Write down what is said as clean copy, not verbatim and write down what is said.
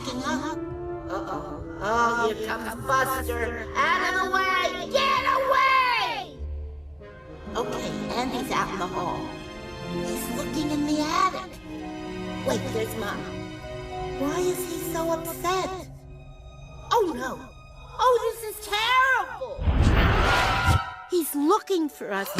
backing up. Uh-oh. Oh, here comes Buster. Out of the way! Get away! Okay, Andy's out in the hall. He's looking in the attic. Wait, there's Mom. Why is he so upset? Oh, no. Oh, this is terrible. He's looking for us.